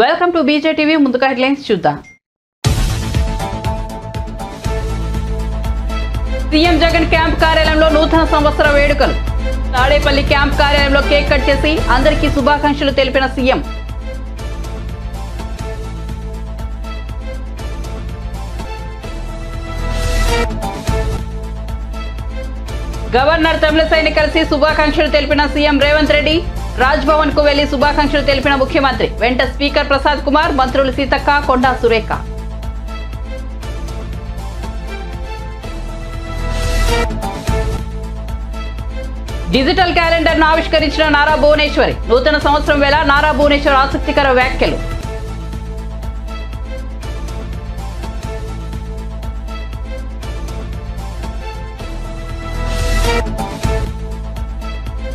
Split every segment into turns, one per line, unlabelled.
Welcome to బీజేటీవీ. ముందుగా headlines చూద్దాం. CM Jagan camp కార్యాలయంలో నూతన సంవత్సర వేడుకలు. తాడేపల్లి క్యాంప్ కార్యాలయంలో కేక్ కట్ చేసి అందరికీ శుభాకాంక్షలు తెలిపిన సీఎం. గవర్నర్ తమిళసైని కలిసి శుభాకాంక్షలు తెలిపిన సీఎం రేవంత్ రెడ్డి. రాజ్భవన్ కు వెళ్లి శుభాకాంక్షలు తెలిపిన ముఖ్యమంత్రి. వెంట స్పీకర్ ప్రసాద్ కుమార్, మంత్రులు సీతక్క, కొండా సురేఖ. డిజిటల్ క్యాలెండర్ ను ఆవిష్కరించిన నారా భువనేశ్వరి. నూతన సంవత్సరం వేళ నారా భువనేశ్వర్ ఆసక్తికర వ్యాఖ్యలు.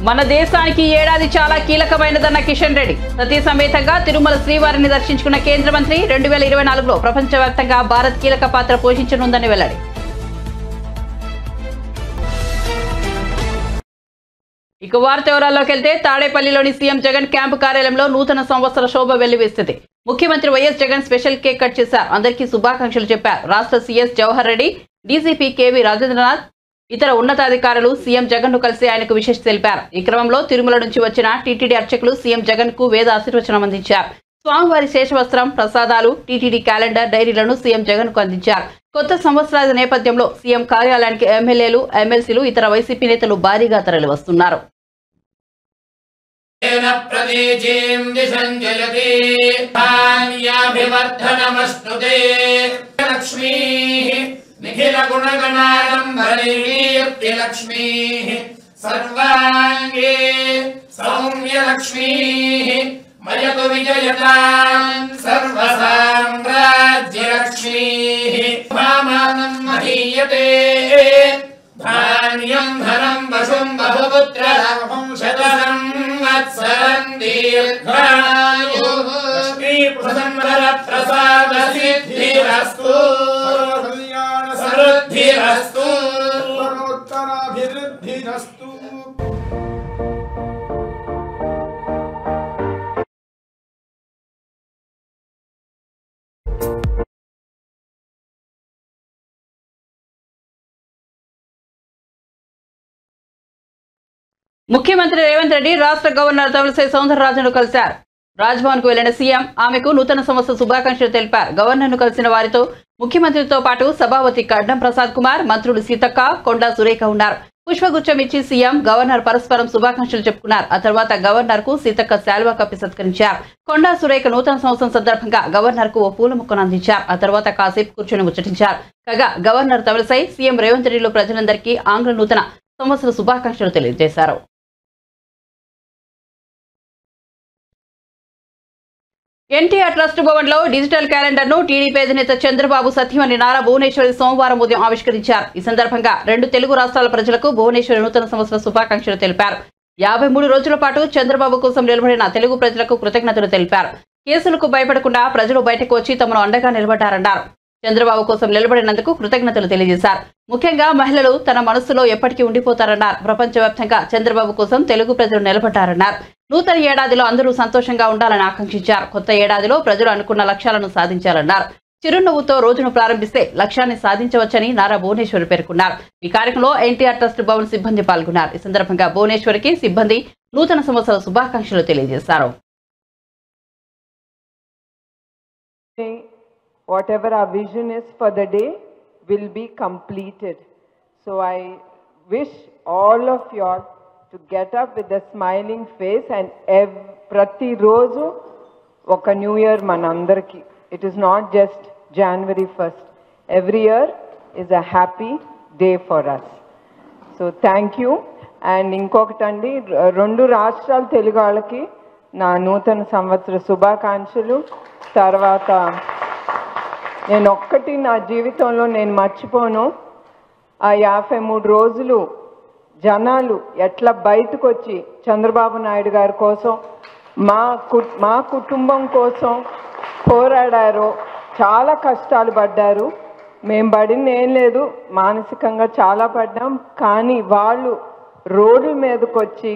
మన దేశానికి ఈ ఏడాది చాలా కీలకమైనదన్న కిషన్ రెడ్డి. సతీ సమేతంగా తిరుమల శ్రీవారిని దర్శించుకున్న కేంద్ర మంత్రి. 2024లో ప్రపంచవ్యాప్తంగా భారత్ కీలక పాత్ర పోషించనుందని వెల్లడి. ఇక వార్త వివరాల్లోకి వెళ్తే, తాడేపల్లిలోని సీఎం జగన్ క్యాంపు కార్యాలయంలో నూతన సంవత్సర శోభ వెల్లివిస్తుంది. ముఖ్యమంత్రి YS Jagan special cake cut చేశారు. అందరికీ శుభాకాంక్షలు చెప్పారు. రాష్ట్ర CS Jawahar Reddy, DGP KV Rajendranath, ఇతర ఉన్నతాధికారులు సీఎం జగన్ ను కలిసి ఆయనకు విశేష తెలిపారు. ఈ క్రమంలో తిరుమల నుంచి వచ్చిన టీటీడీ అర్చకులు సీఎం జగన్ కు వేద ఆశీర్వచనం అందించారు. స్వామివారి శేషవస్త్రం, ప్రసాదాలు, టీటీడీ క్యాలెండర్, డైరీలను సీఎం జగన్ కు అందించారు. కొత్త సంవత్సరాల నేపథ్యంలో సీఎం కార్యాలయానికి ఎమ్మెల్యేలు, ఎమ్మెల్సీలు, ఇతర వైసీపీ నేతలు భారీగా తరలి వస్తున్నారు.
నిఖిల గుణగణాడంబరీయుక్తి లక్ష్మీ సర్వాంగే సౌమ్య లక్ష్మీ మయతు విజయతాం సర్వ సామ్రాజ్య లక్ష్మీ భామానం మహీయతే ధాన్యం ధనం వశుం బహుపుత్ర శత సంవత్సరం దీర్ఘాయు శ్రీ ప్రసన్నర ప్రసాద సిద్ధిరస్తు సమృద్ధిరస్తు సర్వోత్తరాభివృద్ధిరస్తు.
ముఖ్యమంత్రి రేవంత్ రెడ్డి రాష్ట్ర గవర్నర్ తమిళసై సౌందరరాజన్ను కలిశారు. రాజ్భవన్ కు వెళ్లిన సీఎం ఆమెకు నూతన సంవత్సర శుభాకాంక్షలు తెలిపారు. గవర్నర్ ను కలిసిన వారితో ముఖ్యమంత్రితో పాటు సభాపతి కడ్డం ప్రసాద్ కుమార్, మంత్రులు సీతక్క, కొండా సురేఖ ఉన్నారు. పుష్పగుచ్చం ఇచ్చి సీఎం, గవర్నర్ పరస్పరం శుభాకాంక్షలు చెప్పుకున్నారు. ఆ తర్వాత గవర్నర్ కు సీతక్క శాల్వా కప్పి సత్కరించారు. కొండా సురేఖ నూతన సంవత్సరం సందర్భంగా గవర్నర్ కు ఓ పూల మొక్కను అందించారు. ఆ తర్వాత కాసేపు కూర్చొని ముచ్చటించారు. కాగా గవర్నర్ తమిళసై, సీఎం రేవంత్ రెడ్డిలో ప్రజలందరికీ ఆంగ్ల నూతన సంవత్సర శుభాకాంక్షలు తెలియజేశారు. ఎన్టీఆర్ ట్రస్ట్ భవన్ లో డిజిటల్ క్యాలెండర్ ను టీడీపీ అధినేత చంద్రబాబు సతీమణి నారా భువనేశ్వరి సోమవారం ఉదయం ఆవిష్కరించారు. ఈ సందర్భంగా 2 తెలుగు రాష్ట్రాల ప్రజలకు భువనేశ్వరి నూతన సంవత్సర శుభాకాంక్షలు తెలిపారు. 53 రోజుల పాటు చంద్రబాబు కోసం నిలబడిన తెలుగు ప్రజలకు కృతజ్ఞతలు తెలిపారు. కేసులకు భయపడకుండా ప్రజలు బయటకు వచ్చి తమను అండగా నిలబడ్డారన్నారు. చంద్రబాబు కోసం నిలబడినందుకు కృతజ్ఞతలు తెలియజేశారు. ముఖ్యంగా మహిళలు తన మనస్సులో ఎప్పటికీ ఉండిపోతారన్నారు. ప్రపంచవ్యాప్తంగా చంద్రబాబు కోసం తెలుగు ప్రజలు నిలబడ్డారన్నారు. నూతన ఏడాదిలో అందరూ సంతోషంగా ఉండాలని ఆకాంక్షించారు. కొత్త ఏడాదిలో ప్రజలు అనుకున్న లక్ష్యాలను సాధించాలన్నారు. చిరునవ్వుతో రోజును ప్రారంభిస్తే లక్ష్యాన్ని సాధించవచ్చని నారా భువనేశ్వరి పేర్కొన్నారు. ఈ కార్యక్రమంలో ఎన్టీఆర్ ట్రస్ట్ భవన్ సిబ్బంది పాల్గొన్నారు. ఈ సందర్భంగా భువనేశ్వరికి సిబ్బంది నూతన సంవత్సర శుభాకాంక్షలు తెలియజేశారు.
Whatever our vision is for the day will be completed. So I wish all of you all to get up with a smiling face and prati roju oka new year manandarki. It is not just January 1st. Every year is a happy day for us. So thank you. And inkokatandi rendu rashtralu telugu valaki na నూతన సంవత్సర శుభాకాంక్షలు. తర్వాత నేను ఒక్కటి నా జీవితంలో నేను మర్చిపోను, ఆ 53 రోజులు జనాలు ఎట్లా బయటకు వచ్చి చంద్రబాబు నాయుడు గారి కోసం, మా కుటుంబం కోసం పోరాడారో. చాలా కష్టాలు పడ్డారు. మేము పడింది ఏం లేదు, మానసికంగా చాలా పడ్డాం. కానీ వాళ్ళు రోడ్ల మీదకి వచ్చి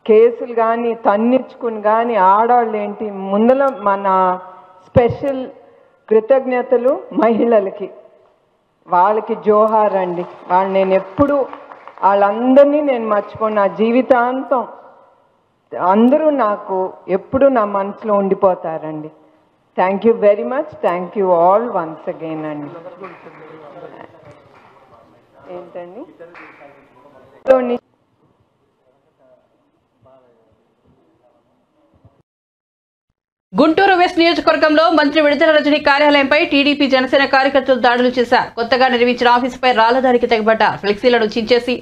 కేసులు కానీ తన్నించుకుని కానీ ఆడవాళ్ళు ఏంటి ముందల మన స్పెషల్ కృతజ్ఞతలు మహిళలకి, వాళ్ళకి జోహార్ అండి. వాళ్ళు నేను ఎప్పుడు వాళ్ళందరినీ నేను మర్చిపోను. నా జీవితాంతం అందరూ నాకు ఎప్పుడు నా మనసులో ఉండిపోతారండి. Thank you very much. Thank you all once again అండి. ఏంటండి
గుంటూరు వెస్ట్ నియోజకవర్గంలో మంత్రి విడుదల రజని కార్యాలయంపై టీడీపీ జనసేన కార్యకర్తలు దాడులు చేశారు. కొత్తగా నిర్మించిన ఆఫీసుపై రాళ్ల దాడికి తెగబడ్డారు. ఫ్లెక్సీలను చించేసి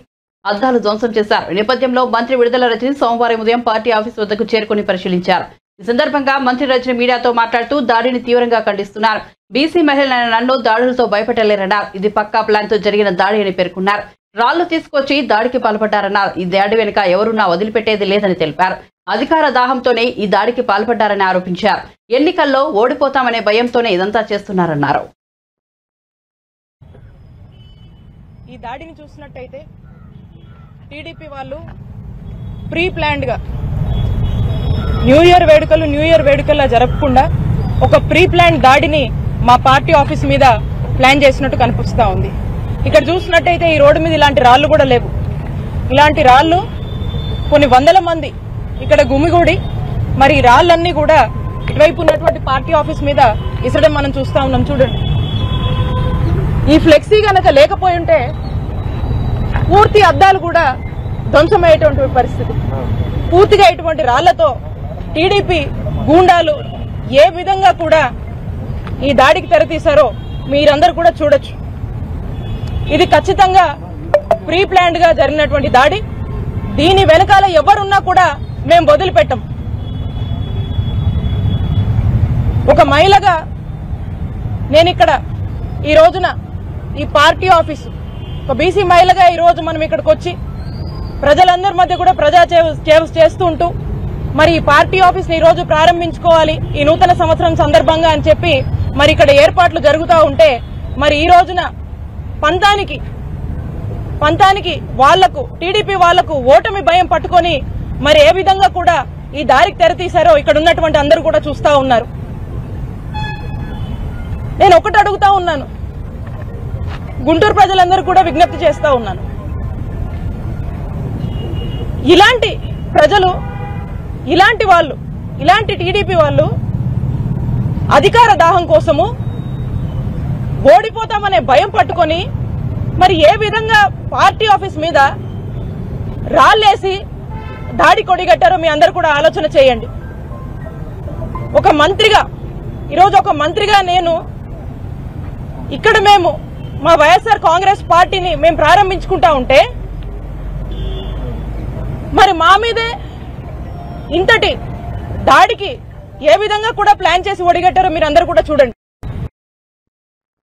అద్దాలు ధ్వంసం చేశారు. ఈ నేపథ్యంలో మంత్రి విడుదల రజని సోమవారం ఉదయం పార్టీ ఆఫీసు వద్దకు చేరుకుని పరిశీలించారు. ఈ సందర్భంగా మంత్రి రజని మీడియాతో మాట్లాడుతూ దాడిని తీవ్రంగా ఖండిస్తున్నారు. బీసీ మహిళలైన నన్ను దాడులతో భయపెట్టలేరన్నారు. ఇది పక్కా ప్లాన్ తో జరిగిన దాడి అని పేర్కొన్నారు. రాళ్లు తీసుకొచ్చి దాడికి పాల్పడ్డారన్నారు. ఈ దాడి వెనుక ఎవరున్నా వదిలిపెట్టేది లేదని తెలిపారు. అధికార దాహంతోనే ఈ దాడికి పాల్పడ్డారని ఆరోపించారు. ఎన్నికల్లో ఓడిపోతామనే భయంతోనే ఇదంతా చేస్తున్నారన్నారు.
ఈ దాడిని చూసినట్టయితే టీడీపీ వాళ్ళు ప్రీ ప్లాన్డ్ గా న్యూ ఇయర్ వేడుకల్లా జరపకుండా ఒక ప్రీ ప్లాన్ దాడిని మా పార్టీ ఆఫీస్ మీద ప్లాన్ చేసినట్టు కనిపిస్తా ఉంది. ఇక్కడ చూసినట్టయితే ఈ రోడ్డు మీద ఇలాంటి రాళ్లు కూడా లేవు. ఇలాంటి రాళ్లు కొన్ని వందల మంది ఇక్కడ గుమిగూడి మరి ఈ రాళ్లన్నీ కూడా ఇటువైపు ఉన్నటువంటి పార్టీ ఆఫీస్ మీద ఇసడం మనం చూస్తా ఉన్నాం. చూడండి, ఈ ఫ్లెక్సీ గనక లేకపోయి ఉంటే పూర్తి అద్దాలు కూడా ధ్వంసమయ్యేటువంటి పరిస్థితి. పూర్తిగా ఇటువంటి రాళ్లతో టీడీపీ గూండాలు ఏ విధంగా కూడా ఈ దాడికి తెరతీశారో మీరందరూ కూడా చూడొచ్చు. ఇది ఖచ్చితంగా ప్రీ ప్లాన్డ్ గా జరిగినటువంటి దాడి. దీని వెనకాల ఎవరున్నా కూడా మేము వదిలిపెట్టం. ఒక మహిళగా నేను ఇక్కడ ఈ రోజున ఈ పార్టీ ఆఫీసు ఒక బీసీ మహిళగా ఈ రోజు మనం ఇక్కడికి వచ్చి ప్రజలందరి మధ్య కూడా ప్రజా సేవ చేస్తూ ఉంటూ మరి ఈ పార్టీ ఆఫీస్ ని ఈ రోజు ప్రారంభించుకోవాలి ఈ నూతన సంవత్సరం సందర్భంగా అని చెప్పి మరి ఇక్కడ ఏర్పాట్లు జరుగుతూ ఉంటే మరి ఈ రోజున పంతానికి వాళ్లకు టీడీపీ వాళ్లకు ఓటమి భయం పట్టుకొని మరి ఏ విధంగా కూడా ఈ దారికి తెరతీశారో ఇక్కడ ఉన్నటువంటి అందరూ కూడా చూస్తా ఉన్నారు. నేను ఒకటి అడుగుతా ఉన్నాను, గుంటూరు ప్రజలందరూ కూడా విజ్ఞప్తి చేస్తా ఉన్నాను. ఇలాంటి ప్రజలు, ఇలాంటి టీడీపీ వాళ్ళు అధికార దాహం కోసము ఓడిపోతామనే భయం పట్టుకొని మరి ఏ విధంగా పార్టీ ఆఫీస్ మీద రాళ్లేసి దాడి కొడిగట్టారో మీ అందరూ కూడా ఆలోచన చేయండి. ఒక మంత్రిగా ఈరోజు ఒక మంత్రిగా నేను ఇక్కడ మేము మా వైఎస్ఆర్ కాంగ్రెస్ పార్టీని మేము ప్రారంభించుకుంటా ఉంటే మరి మా మీదే ఇంతటి దాడికి ఏ విధంగా కూడా ప్లాన్ చేసి ఒడిగట్టారో మీరందరూ కూడా చూడండి.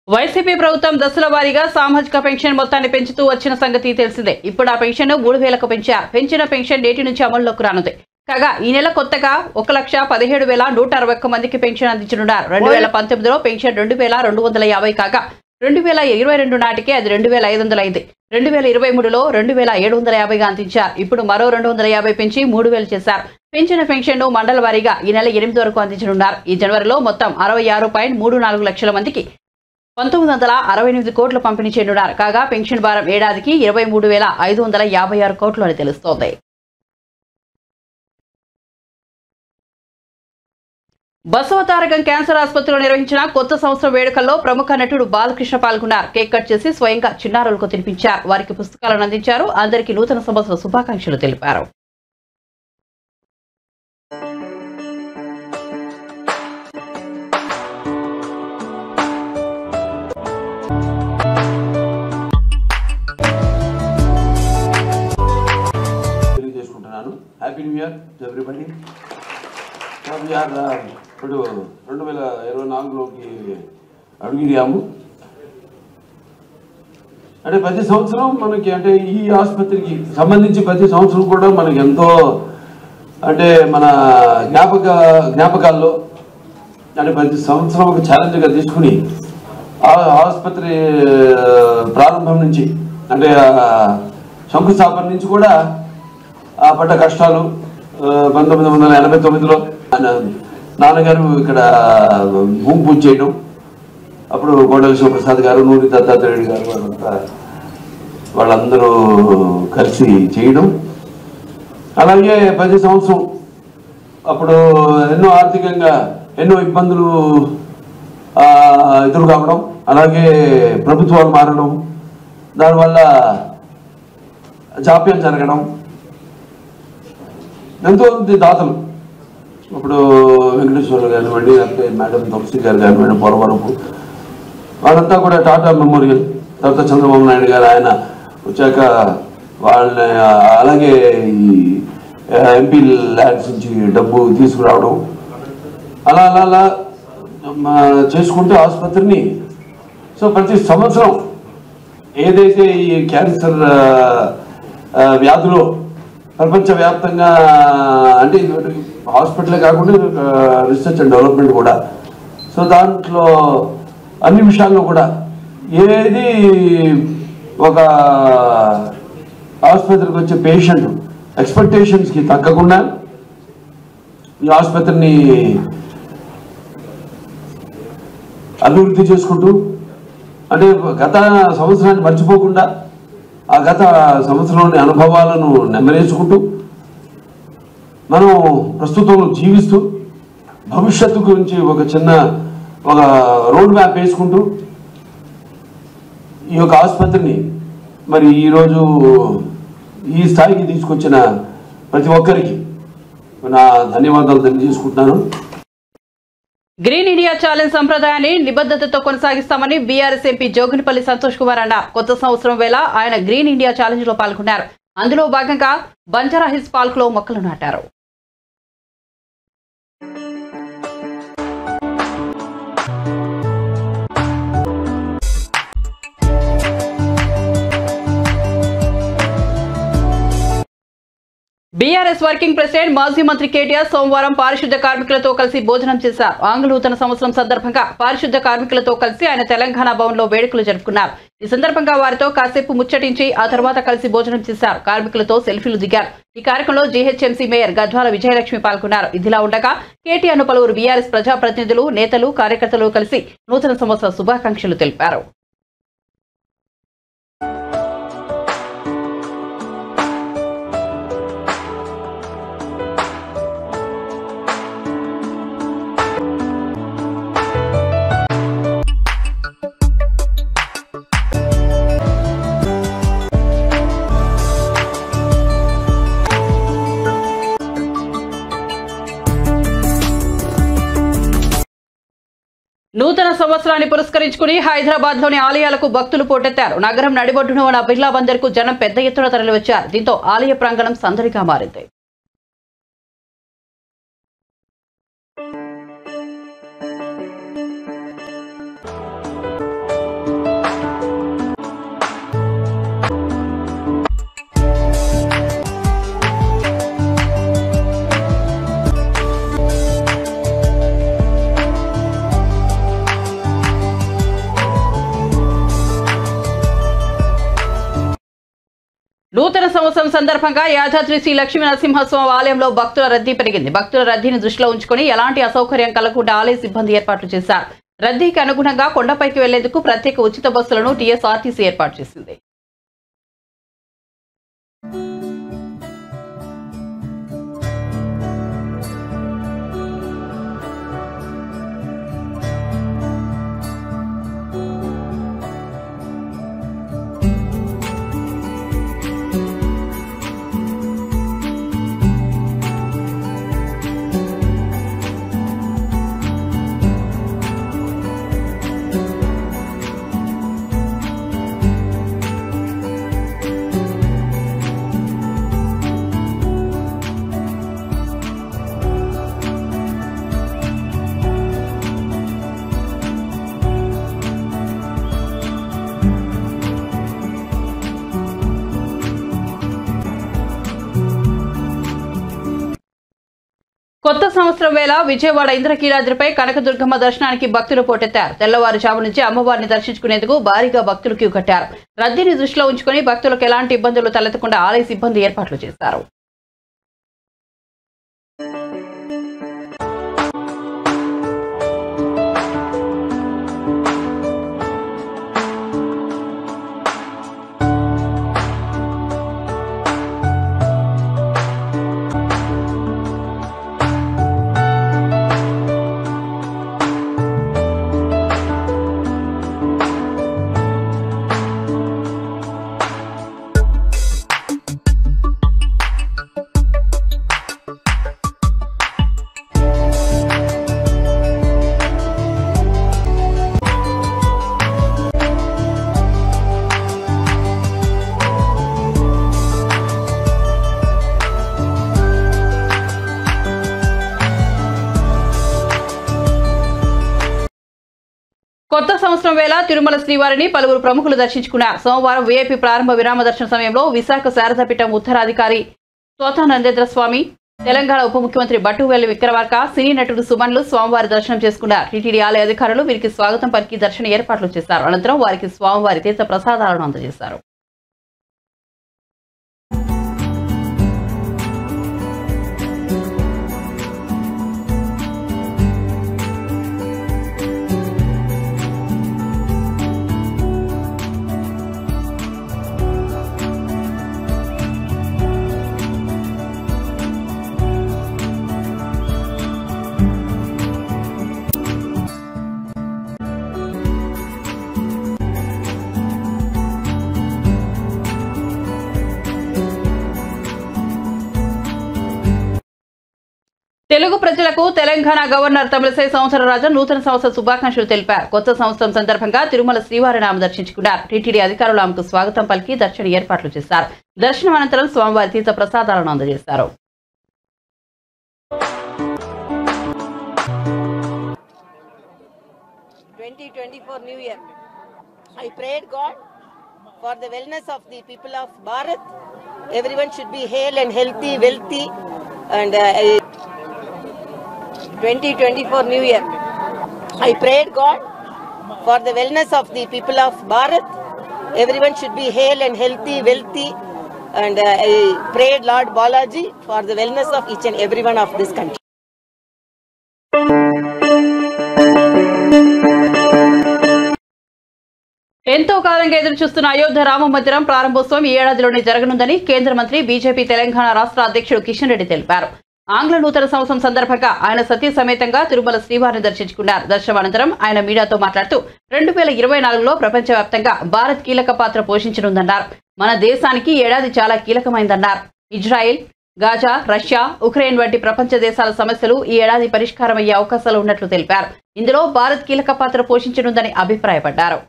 వైసీపీ ప్రభుత్వం దశల వారీగా సామాజిక పెన్షన్ మొత్తాన్ని పెంచుతూ వచ్చిన సంగతి తెలిసిందే. ఇప్పుడు ఆ పెన్షన్ 3,000కు పెంచారు. పెంచిన పెన్షన్ నేటి నుంచి అమల్లోకి రానుంది. కాగా ఈ నెల కొత్తగా 1,17,161 మందికి పెన్షన్ అందించనున్నారు. 2019లో పెన్షన్ 2,250 కాగా 2022 నాటికి అది 2,500 అయింది. 2023లో 2,750గా అందించారు. ఇప్పుడు మరో 250 పెంచి 3,000 చేశారు. పెంచిన పెన్షన్ ను మండల వారీగా ఈ నెల 8 వరకు అందించనున్నారు. ఈ జనవరిలో మొత్తం 66.34 లక్షల మందికి 1968 కోట్లు పంపిణీ చేయనున్నారు. కాగా పెన్షన్ భారం ఏడాదికి 23,556 కోట్లు అని తెలుస్తోంది. బసవతారకం క్యాన్సర్ ఆసుపత్రిలో నిర్వహించిన కొత్త సంవత్సరం వేడుకల్లో ప్రముఖ నటుడు బాలకృష్ణ పాల్గొన్నారు. కేక్ కట్ చేసి స్వయంగా చిన్నారులకు తినిపించారు. వారికి పుస్తకాలను అందించారు. అందరికీ నూతన సంవత్సర శుభాకాంక్షలు తెలిపారు.
Happy new year to everybody. ఇప్పుడు 2024లోకి అడుగుదాము. అంటే ప్రతి సంవత్సరం మనకి అంటే ఈ ఆసుపత్రికి సంబంధించి ప్రతి సంవత్సరం కూడా మనకి ఎంతో అంటే మన జ్ఞాపకాల్లో అంటే ప్రతి సంవత్సరం ఒక ఛాలెంజ్గా తీసుకుని ఆసుపత్రి ప్రారంభం నుంచి అంటే శంకుస్థాపన నుంచి కూడా పడ్డ కష్టాలు 1989లో నాన్నగారు ఇక్కడ భూమి పూజ చేయడం, అప్పుడు కోడలి శివప్రసాద్ గారు, నూరి దత్తాత్రేయుడు గారు వాళ్ళందరూ కలిసి చేయడం. అలాగే ప్రతి సంవత్సరం అప్పుడు ఎన్నో ఆర్థికంగా ఎన్నో ఇబ్బందులు ఎదురు కావడం, అలాగే ప్రభుత్వాలు మారడం, దానివల్ల జాప్యం జరగడం, ఎంతోమంది దాతలు ఇప్పుడు వెంకటేశ్వర కానివ్వండి, లేకపోతే మేడం తులసి గారు కానివ్వండి, పోలవరపు వాళ్ళంతా కూడా టాటా మెమోరియల్, తర్వాత చంద్రబాబు నాయుడు గారు ఆయన వచ్చాక వాళ్ళని, అలాగే ఈ ఎంపీ ల్యాండ్స్ నుంచి డబ్బు తీసుకురావడం, అలా అలా అలా చేసుకుంటూ ఆసుపత్రిని సో ప్రతి సంవత్సరం ఏదైతే ఈ క్యాన్సర్ వ్యాధులో ప్రపంచవ్యాప్తంగా అంటే హాస్పిటలే కాకుండా రీసెర్చ్ అండ్ డెవలప్మెంట్ కూడా, సో దాంట్లో అన్ని విషయాల్లో కూడా ఏది ఒక ఆసుపత్రికి వచ్చే పేషెంట్ ఎక్స్పెక్టేషన్స్కి తగ్గకుండా ఈ ఆసుపత్రిని అభివృద్ధి చేసుకుంటూ, అంటే గత సంవత్సరాన్ని మర్చిపోకుండా ఆ గత సంవత్సరంలోని అనుభవాలను నెమరేసుకుంటూ మనం ప్రస్తుతం జీవిస్తూ భవిష్యత్తు గురించి ఒక రోడ్ మ్యాప్ వేసుకుంటూ ఈ యొక్క ఆసుపత్రిని మరి ఈరోజు ఈ స్థాయికి తీసుకొచ్చిన ప్రతి ఒక్కరికి నా ధన్యవాదాలు తెలియజేసుకుంటున్నాను.
గ్రీన్ ఇండియా ఛాలెంజ్ సంప్రదాయాన్ని నిబద్ధతతో కొనసాగిస్తామని బీఆర్ఎస్ ఎంపీ జోగినిపల్లి సంతోష్ కుమార్ అన్నారు. కొత్త సంవత్సరం వేళ ఆయన గ్రీన్ ఇండియా ఛాలెంజ్ లో పాల్గొన్నారు. అందులో భాగంగా బంజారా హిల్స్ పార్క్ లో మొక్కలు నాటారు. బీఆర్ఎస్ వర్కింగ్ ప్రెసిడెంట్ మాజీ మంత్రి కేటీఆర్ సోమవారం పారిశుద్ధ్య కార్మికులతో కలిసి భోజనం చేశారు. ఆంగ్ల నూతన సంవత్సరం సందర్భంగా పారిశుద్ధ్య కార్మికులతో కలిసి ఆయన తెలంగాణ భవన్ లో వేడుకలు జరుపుకున్నారు. ఈ సందర్భంగా వారితో కాసేపు ముచ్చటించి ఆ తర్వాత కలిసి భోజనం చేశారు. కార్మికులతో సెల్ఫీలు దిగారు. ఈ కార్యక్రమంలో జీహెచ్ఎంసీ మేయర్ గద్వాల విజయలక్ష్మి పాల్గొన్నారు. ఇదిలా ఉండగా కేటీఆర్ ను పలువురు బీఆర్ఎస్ ప్రజాప్రతినిధులు, నేతలు, కార్యకర్తలు కలిసి నూతన సంవత్సర శుభాకాంక్షలు తెలిపారు. నూతన సంవత్సరాన్ని పురస్కరించుకుని హైదరాబాద్ లోని ఆలయాలకు భక్తులు పోటెత్తారు. నగరం నడిబొడ్డున ఉన్న బిర్లా బందర్ కు జనం పెద్ద ఎత్తున తరలివచ్చారు. దీంతో ఆలయ ప్రాంగణం సందడిగా మారింది. నూతన సంవత్సరం సందర్భంగా యాదాద్రి శ్రీ లక్ష్మీ నరసింహస్వామి ఆలయంలో భక్తుల రద్దీ పెరిగింది. భక్తుల రద్దీని దృష్టిలో ఉంచుకుని ఎలాంటి అసౌకర్యం కలగకుండా ఆలయ సిబ్బంది ఏర్పాట్లు చేశారు. రద్దీకి అనుగుణంగా కొండపైకి వెళ్లేందుకు ప్రత్యేక ఉచిత బస్సులను టీఎస్ఆర్టీసీ ఏర్పాటు చేసింది. కొత్త సంవత్సరం వేళ విజయవాడ ఇంద్రకీలాద్రిపై కనకదుర్గమ్మ దర్శనానికి భక్తులు పోటెత్తారు. తెల్లవారుజాము నుంచి అమ్మవారిని దర్శించుకునేందుకు భారీగా భక్తులు క్యూ కట్టారు. రద్దీని దృష్టిలో ఉంచుకుని భక్తులకు ఎలాంటి ఇబ్బందులు తలెత్తకుండా ఆలయ సిబ్బంది ఏర్పాట్లు చేశారు. కొత్త సంవత్సరం వేళ తిరుమల శ్రీవారిని పలువురు ప్రముఖులు దర్శించుకున్నారు. సోమవారం వీఐపీ ప్రారంభ విరామ దర్శన సమయంలో విశాఖ శారదాపీఠం ఉత్తరాధికారి స్వతానందేంద్ర స్వామి, తెలంగాణ ఉప ముఖ్యమంత్రి బట్టువేలు విక్రమార్క, సినీ నటుడు సుమన్లు స్వామివారి దర్శనం చేసుకున్నారు. టీటీడీ ఆలయ అధికారులు వీరికి స్వాగతం పలికి దర్శన ఏర్పాట్లు చేశారు. అనంతరం వారికి స్వామివారి తీర్థ ప్రసాదాలను అందజేశారు. తెలుగు ప్రజలకు తెలంగాణ గవర్నర్ తమిళసై సౌందరరాజన్ నూతన సంవత్సర శుభాకాంక్షలు తెలిపారు. కొత్త సంవత్సరం సందర్భంగా తిరుమల శ్రీవారిని ఆమె దర్శించుకున్నారు. టీటీడీ అధికారులు ఆమెకు స్వాగతం పలికి దర్శన ఏర్పాట్లు చేశారు. దర్శనం అనంతరం స్వామివారి తీర్థ ప్రసాదాలను అందజేశారు.
New Year. I prayed God for the wellness of the people of Bharat. Everyone should be hale and healthy, wealthy, and 2024 New Year. I prayed God for the wellness of the people of Bharat. Everyone should be hale and healthy, wealthy, and I prayed Lord Balaji for the wellness of each and everyone of this country.
ఎంతో కాలంగా ఎదురు చూస్తున్న అయోధ్య రామ మందిరం ప్రారంభోత్సవం ఈ ఏడాదిలోనే జరగనుందని కేంద్ర మంత్రి బీజేపీ తెలంగాణ రాష్ట్ర అధ్యక్షుడు కిషన్ రెడ్డి తెలిపారు. ఆంగ్ల నూతన సంవత్సరం సందర్భంగా ఆయన సతీ సమేతంగా తిరుమల శ్రీవారిని దర్శించుకున్నారు. దర్శనం అనంతరం ఆయన మీడియాతో మాట్లాడుతూ 2024లో ప్రపంచవ్యాప్తంగా భారత్ కీలక పాత్ర పోషించనుందన్నారు. మన దేశానికి ఏడాది చాలా కీలకమైందన్నారు. ఇజ్రాయెల్, గాజా, రష్యా, ఉక్రెయిన్ వంటి ప్రపంచ దేశాల సమస్యలు ఈ ఏడాది పరిష్కారమయ్యే అవకాశాలు ఉన్నట్లు తెలిపారు. ఇందులో భారత్ కీలక పాత్ర పోషించనుందని అభిప్రాయపడ్డారు.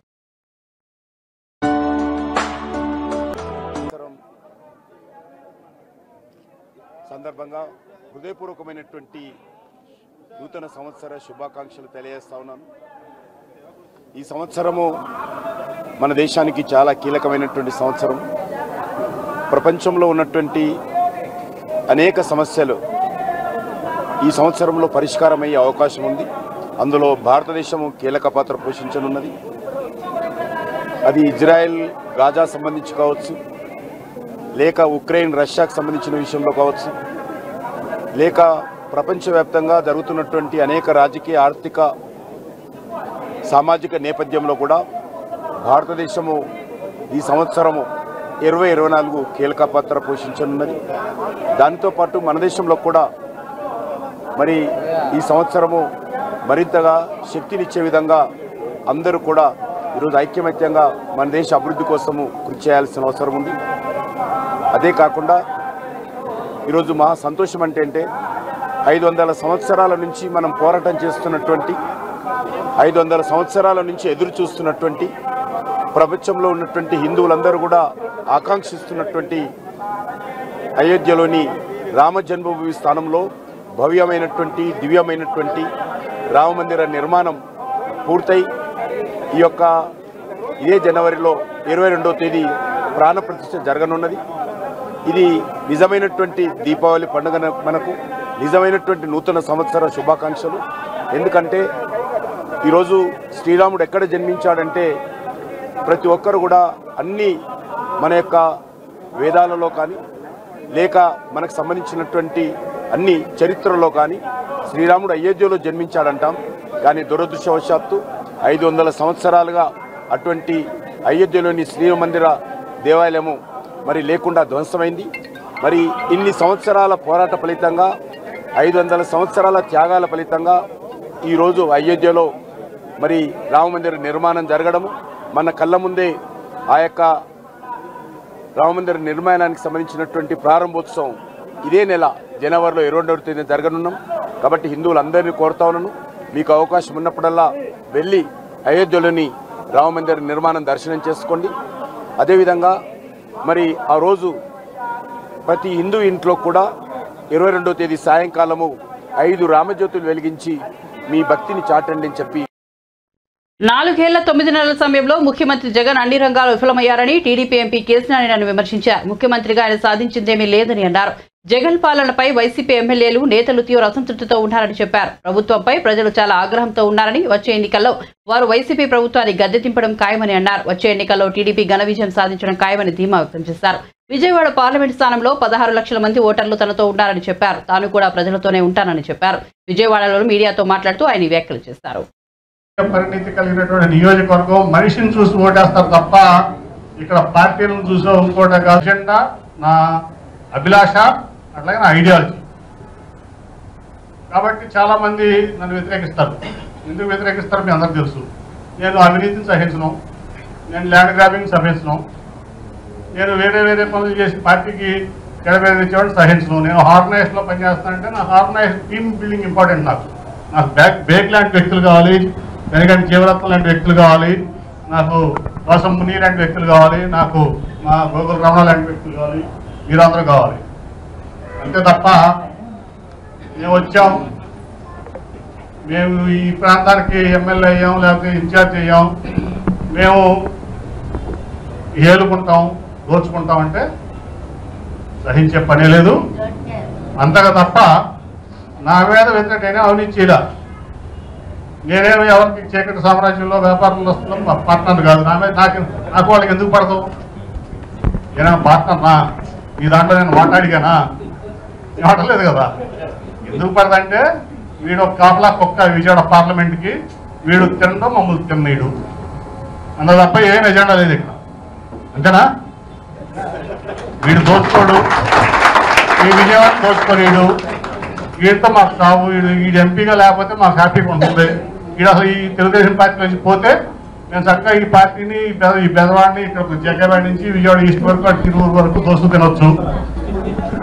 సందర్భంగా హృదయపూర్వకమైనటువంటి నూతన సంవత్సర శుభాకాంక్షలు తెలియజేస్తా ఉన్నాను. ఈ సంవత్సరము మన దేశానికి చాలా కీలకమైనటువంటి సంవత్సరం. ప్రపంచంలో ఉన్నటువంటి అనేక సమస్యలు ఈ సంవత్సరంలో పరిష్కారమయ్యే అవకాశం ఉంది. అందులో భారతదేశము కీలక పాత్ర పోషించనున్నది. అది ఇజ్రాయెల్, గాజా సంబంధించి కావచ్చు, లేక ఉక్రెయిన్, రష్యాకు సంబంధించిన విషయంలో కావచ్చు, లేక ప్రపంచవ్యాప్తంగా జరుగుతున్నటువంటి అనేక రాజకీయ, ఆర్థిక, సామాజిక నేపథ్యంలో కూడా భారతదేశము ఈ సంవత్సరము 2024 కీలక పాత్ర పోషించనున్నది. దాంతోపాటు మన దేశంలో కూడా మరి ఈ సంవత్సరము మరింతగా శక్తినిచ్చే విధంగా అందరూ కూడా ఈరోజు ఐక్యమత్యంగా మన దేశ అభివృద్ధి కోసము కృషి చేయాల్సిన అవసరం ఉంది. అదే కాకుండా ఈరోజు మా సంతోషం అంటే 500 సంవత్సరాల నుంచి మనం పోరాటం చేస్తున్నటువంటి, 500 సంవత్సరాల నుంచి ఎదురు చూస్తున్నటువంటి, ప్రపంచంలో ఉన్నటువంటి హిందువులందరూ కూడా ఆకాంక్షిస్తున్నటువంటి అయోధ్యలోని రామ జన్మభూమి స్థానంలో భవ్యమైనటువంటి, దివ్యమైనటువంటి రామమందిర నిర్మాణం పూర్తయి ఇదే జనవరిలో 22వ తేదీ ప్రాణప్రతిష్ఠ జరగనున్నది. ఇది నిజమైనటువంటి దీపావళి పండుగ, మనకు నిజమైనటువంటి నూతన సంవత్సర శుభాకాంక్షలు. ఎందుకంటే ఈరోజు శ్రీరాముడు ఎక్కడ జన్మించాడంటే ప్రతి ఒక్కరు కూడా అన్ని మన యొక్క వేదాలలో కానీ, లేక మనకు సంబంధించినటువంటి అన్ని చరిత్రలో కానీ శ్రీరాముడు అయోధ్యలో జన్మించాడంటాం. కానీ దురదృష్టవశాత్తు 500 సంవత్సరాలుగా అటువంటి అయోధ్యలోని శ్రీమందిర దేవాలయము మరి లేకుండా ధ్వంసమైంది. మరి ఇన్ని సంవత్సరాల పోరాట ఫలితంగా, 500 సంవత్సరాల త్యాగాల ఫలితంగా ఈరోజు అయోధ్యలో మరి రామమందిర నిర్మాణం జరగడము, మన కళ్ళ ముందే ఆ యొక్క రామమందిర నిర్మాణానికి సంబంధించినటువంటి ప్రారంభోత్సవం ఇదే నెల జనవరిలో 22వ తేదీన జరగనున్నాం. కాబట్టి హిందువులందరినీ కోరుతా ఉన్నాను, మీకు అవకాశం ఉన్నప్పుడల్లా వెళ్ళి అయోధ్యలోని రామమందిర నిర్మాణం దర్శనం చేసుకోండి. అదేవిధంగా మరి ఆ రోజు ప్రతి హిందూ ఇంట్లో కూడా 22వ తేదీ సాయంకాలము 5 రామజ్యోతులు వెలిగించి మీ భక్తిని చాటండి అని చెప్పి
4 ఏళ్ల 9 నెలల సమయంలో ముఖ్యమంత్రి జగన్ అన్ని రంగాల్లో విఫలమయ్యారని టీడీపీ ఎంపీ కేశినేని విమర్శించారు. ముఖ్యమంత్రిగా ఆయన సాధించిందేమీ లేదని అన్నారు. జగన్ పాలనపై వైసీపీ ఎమ్మెల్యేలు నేతలు తీవ్ర అసంతృప్తితో ఉన్నారని చెప్పారు. ప్రభుత్వంపై ప్రజలు చాలా ఆగ్రహంతో ఉన్నారని, వచ్చే ఎన్నికల్లో వారు వైసీపీ ప్రభుత్వాన్ని గద్దె దింపడం ఖాయమని అన్నారు. వచ్చే ఎన్నికల్లో టీడీపీ ఘన విజయం సాధించడం ఖాయమని ధీమా వ్యక్తం చేశారు. విజయవాడ పార్లమెంట్ స్థానంలో 16 లక్షల మంది ఓటర్లు తనతో ఉన్నారని చెప్పారు. తాను కూడా ప్రజలతోనే ఉంటానని చెప్పారు. విజయవాడలో మీడియాతో మాట్లాడుతూ ఆయన వ్యాఖ్యలు చేశారు.
పరిణితి కలిగినటువంటి నియోజకవర్గం మనిషిని చూసి ఓటేస్తారు తప్ప ఇక్కడ పార్టీలను చూసో ఇంకోట అజెండా, నా అభిలాష, అట్లాగే నా ఐడియాలజీ. కాబట్టి చాలా మంది నన్ను వ్యతిరేకిస్తారు. ఎందుకు వ్యతిరేకిస్తారు మీ అందరికి తెలుసు. నేను అవినీతిని సహించను, నేను ల్యాండ్ గ్రాబింగ్ సహించను, నేను వేరే పనులు చేసి పార్టీకి ఎడబెదిరించేవాడిని సహించను. నేను ఆర్గనైజేషన్లో పనిచేస్తానంటే నా ఆర్గనైజేషన్ టీమ్ బిల్డింగ్ ఇంపార్టెంట్. నాకు బేగ్ లాంటి వ్యక్తులు కావాలి, వెనకంటి జీవరత్నం లాంటి వ్యక్తులు కావాలి, నాకు కోసం ముని లాంటి వ్యక్తులు కావాలి, నాకు మా గోగుల రమణ లాంటి వ్యక్తులు కావాలి, మీరందరూ కావాలి. అంతే తప్ప మేము వచ్చాం, మేము ఈ ప్రాంతానికి ఎమ్మెల్యే అయ్యాం లేకపోతే ఇన్ఛార్జ్ అయ్యాం, మేము ఏలుకుంటాం దోచుకుంటాం అంటే సహించే పనే లేదు. అంతగా తప్ప నా మీద వ్యతిరేకైనా అవినీతి చేయలే. నేనేమి ఎవరికి చీకటి సామ్రాజ్యంలో వ్యాపారంలో వస్తున్నాం పార్ట్నర్ కాదు. నా మీద నాకు వాళ్ళకి ఎందుకు పడతావు? నేనేమో పార్ట్నర్నా? ఈ దాంట్లో నేను మాట్లాడిగానా? మాట్లాడలేదు కదా. ఎందుకు పడదంటే వీడు ఒక కాపలా కుక్క విజయవాడ పార్లమెంట్కి, వీడు తినడం మమ్మల్ని తిన్నీడు అంత తప్ప ఏం ఎజెండా లేదు ఇక్కడ. అంతేనా? వీడు దోచుకోడు, ఈ విజయవాడ దోచుకోలేడు, వీడితో మాకు కావు, వీడు ఎంపీగా లేకపోతే మాకు హ్యాపీగా ఉంటుంది. వీడు అసలు ఈ తెలుగుదేశం పార్టీ నుంచి పోతే నేను చక్కగా ఈ పార్టీని ఈ బెదవాడిని ఇక్కడ జగ్గేవాడ నుంచి విజయవాడ ఈస్ట్ వరకు అటు తిరువురు వరకు దోస్తూ తినొచ్చు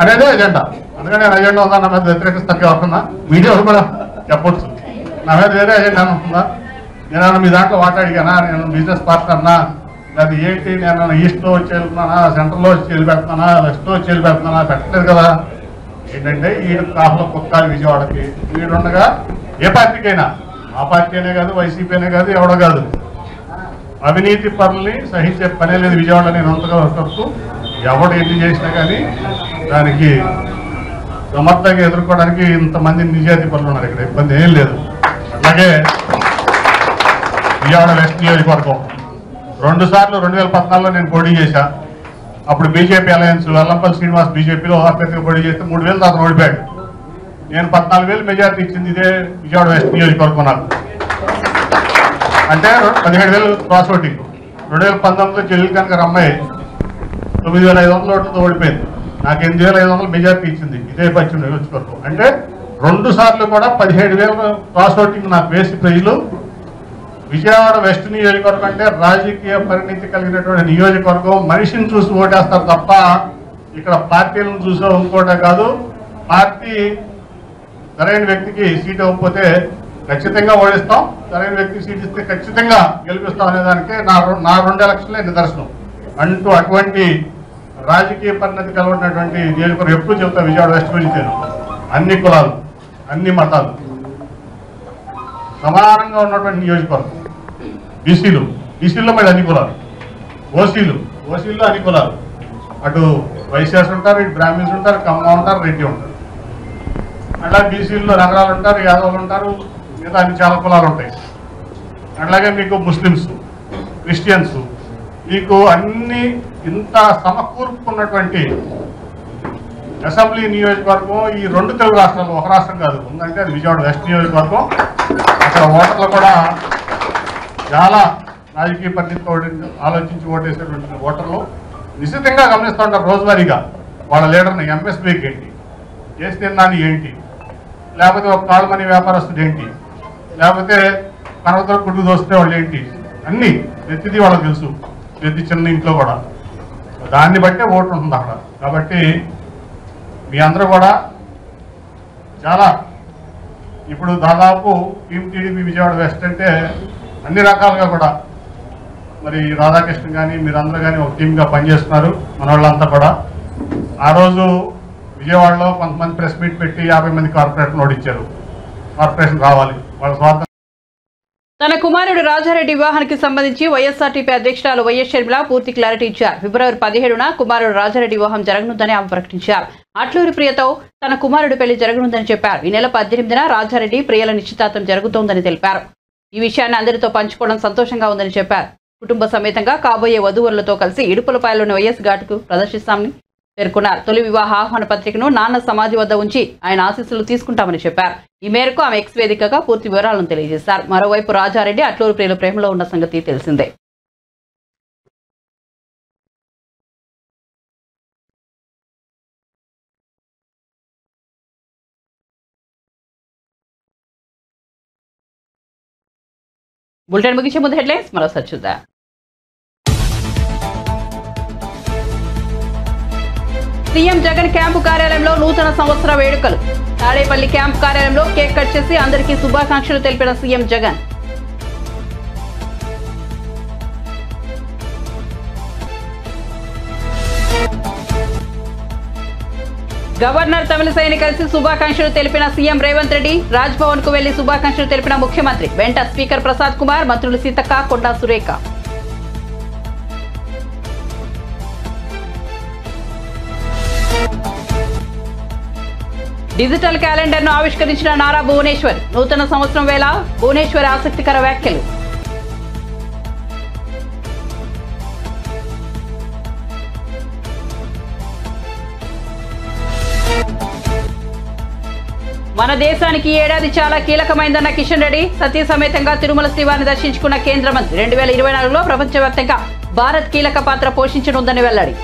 అనేదే ఎజెండా. అందుకని నేను ఎజెండా ఉందా నా మీద వ్యతిరేకిస్తాను కాకుండా మీడియా కూడా చెప్పొచ్చు. నా మీద వేరే ఎజెండా ఉంటుందా? నేను మీ దాంట్లో మాట్లాడిగానా? నేను బిజినెస్ పార్ట్నర్నా? అది ఏంటి? నేను ఈస్ట్లో వచ్చి వెళ్తున్నానా, సెంట్రల్లో వచ్చి వెళ్ళి పెడుతున్నానా, వెస్ట్లో వచ్చి వెళ్ళి పెడుతున్నానా? పెట్టలేదు కదా. ఏంటంటే వీడు కాపులో కుక్కాలి విజయవాడకి. వీడుండగా ఏ పార్టీకైనా, ఆ పార్టీ అనే కాదు, వైసీపీ అనే కాదు, ఎవడో కాదు, అవినీతి పనుల్ని సహించే పనే లేదు విజయవాడ. నేను అంతగా వస్తూ ఎవడు ఎన్ని చేసినా కానీ దానికి సమర్థంగా ఎదుర్కోవడానికి ఇంతమంది నిజాయితీ పనులు ఉన్నారు. ఇక్కడ ఇబ్బంది ఏం లేదు. అలాగే విజయవాడ వెస్ట్ నియోజకవర్గం 2 సార్లు 2014లో నేను పోటీ చేశా. అప్పుడు బీజేపీ అలయన్స్ వెల్లంపల్లి శ్రీనివాస్ బీజేపీలో అభ్యర్థిగా పోటీ చేస్తే 3,000 దాకా ఓడిపోయాడు. నేను 14,000 మెజార్టీ ఇచ్చింది ఇదే విజయవాడ వెస్ట్ నియోజకవర్గం నాకు. అంటే 17,000 క్రాస్ ఓటింగ్. 2019లో చెల్లెలు కనుక అమ్మాయి 9,500 ఓట్లతో ఓడిపోయింది. నాకు 8,500 మెజార్టీ ఇచ్చింది ఇదే పశ్చిమ నియోజకవర్గం. అంటే 2 సార్లు కూడా 17,000 క్రాస్ ఓటింగ్ నాకు వేసి ప్రజలు విజయవాడ వెస్ట్ నియోజకవర్గం అంటే రాజకీయ పరిణితి కలిగినటువంటి నియోజకవర్గం. మనిషిని చూసి ఓటేస్తారు తప్ప ఇక్కడ పార్టీలను చూసో ఇంకోటే కాదు. పార్టీ సరైన వ్యక్తికి సీట్ ఇవ్వకపోతే ఖచ్చితంగా ఓడిస్తాం, సరైన వ్యక్తికి సీట్ ఇస్తే ఖచ్చితంగా గెలిపిస్తాం అనేదానికి నా 2 ఎలక్షన్లే నిదర్శనం. అటువంటి రాజకీయ పరిణతి కలిగినటువంటి నియోజకవర్గం ఎప్పుడు చెబుతా విజయవాడ వెస్ట్ గురించి. అన్ని కులాలు, అన్ని మతాలు సమానంగా ఉన్నటువంటి నియోజకవర్గం. బీసీలో మళ్ళీ అన్ని కులాలు, ఓసీలో అన్ని కులాలు. అటు వైశ్యాస్ ఉంటారు, ఇటు బ్రాహ్మిన్స్ ఉంటారు, కమ్మ ఉంటారు, రెడ్డి ఉంటారు. అట్లా బీసీల్లో నగరాలు ఉంటారు, యాదవులు ఉంటారు, మిగతా అన్ని చాలా కులాలు ఉంటాయి. అట్లాగే మీకు ముస్లిమ్స్, క్రిస్టియన్స్, మీకు అన్ని ఇంత సమకూర్పుకున్నటువంటి అసెంబ్లీ నియోజకవర్గం ఈ 2 తెలుగు రాష్ట్రాలు, ఒక రాష్ట్రం కాదు ఉందంటే అది విజయవాడ వెస్ట్ నియోజకవర్గం. అక్కడ ఓటర్లు కూడా చాలా రాజకీయ పరిస్థితితో ఆలోచించి ఓటేసేటువంటి ఓటర్లు నిశ్చితంగా గమనిస్తూ ఉంటారు రోజువారీగా వాళ్ళ లీడర్ని. ఎంఎస్బీకి ఏంటి, చేసి తిన్నాను ఏంటి, లేకపోతే ఒక కాళ్ళమని వ్యాపారస్తుడు ఏంటి, లేకపోతే కనవతల గుడ్డు దోస్తే వాళ్ళు ఏంటి, అన్నీ ప్రతిదీ వాళ్ళకి తెలుసు. ప్రతి చిన్న ఇంట్లో కూడా దాన్ని బట్టే ఓటు ఉంటుంది అక్కడ. కాబట్టి మీ అందరూ కూడా చాలా ఇప్పుడు దాదాపు టీమ్ టీడీపీ విజయవాడ వెస్ట్ అంటే అన్ని రకాలుగా కూడా మరి రాధాకృష్ణ కానీ మీరందరూ కానీ ఒక టీమ్గా పనిచేస్తున్నారు మన వాళ్ళంతా కూడా. ఆ రోజు విజయవాడలో కొంతమంది ప్రెస్ మీట్ పెట్టి 50 మంది కార్పొరేషన్ ఓడిచ్చారు. కార్పొరేషన్ రావాలి వాళ్ళ స్వార్థం
తన కుమారుడు రాజారెడ్డి వివాహానికి సంబంధించి వైఎస్ఆర్టీపీ అధ్యక్షురాలు వైఎస్ షర్మిల పూర్తి క్లారిటీ ఇచ్చారు. ఫిబ్రవరి 17న కుమారుడు రాజారెడ్డి వివాహం జరగనుందని ఆమె ప్రకటించారు. అట్లూరి ప్రియతో తన కుమారుడు పెళ్లి జరగనుందని చెప్పారు. ఈ నెల 18న రాజారెడ్డి ప్రియల నిశ్చితార్థం జరుగుతోందని తెలిపారు. ఈ విషయాన్ని అందరితో పంచుకోవడం సంతోషంగా ఉందని చెప్పారు. కుటుంబ సమేతంగా కాబోయే వధువులతో కలిసి ఇడుపులపాయలోని వైఎస్ ఘాట్కు ప్రదర్శిస్తామని పేర్కొన్నారు. తొలి వివాహ ఆహ్వాన పత్రికను నాన్న సమాధి వద్ద ఉంచి ఆయన ఆశీస్సులు తీసుకుంటామని చెప్పారు. ఈ మేరకు ఆమె ఎక్స్ వేదికగా పూర్తి వివరాలను తెలియజేశారు. మరోవైపు రాజారెడ్డి అట్లూరు ప్రియుల ప్రేమలో ఉన్న సంగతి తెలిసిందే. బులెటిన్ ముగించే ముందు హెడ్లైన్స్ మరోసారి చూద్దాం. సీఎం జగన్ క్యాంపు కార్యాలయంలో నూతన సంవత్సర వేడుకలు. తాడేపల్లి క్యాంపు కార్యాలయంలో కేక్ కట్ చేసి అందరికీ శుభాకాంక్షలు తెలిపిన సీఎం జగన్. గవర్నర్ తమిళసైని కలిసి శుభాకాంక్షలు తెలిపిన సీఎం రేవంత్ రెడ్డి. రాజ్భవన్ కు వెళ్లి శుభాకాంక్షలు తెలిపిన ముఖ్యమంత్రి. వెంట స్పీకర్ ప్రసాద్ కుమార్, మంత్రులు సీతక్క, కొండా సురేఖ. డిజిటల్ క్యాలెండర్ ను ఆవిష్కరించిన నారా భువనేశ్వర్. నూతన సంవత్సరం వేళ భువనేశ్వర్ ఆసక్తికర వ్యాఖ్యలు. మన దేశానికి ఈ ఏడాది చాలా కీలకమైందన్న కిషన్ రెడ్డి. సతీ సమేతంగా తిరుమల శ్రీవారిని దర్శించుకున్న కేంద్ర మంత్రి. 2024లో ప్రపంచవ్యాప్తంగా భారత్ కీలక పాత్ర పోషించనుందని వెల్లడి.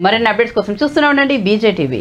మరిన్ని అప్డేట్స్ కోసం చూస్తూనే ఉండండి BJTV.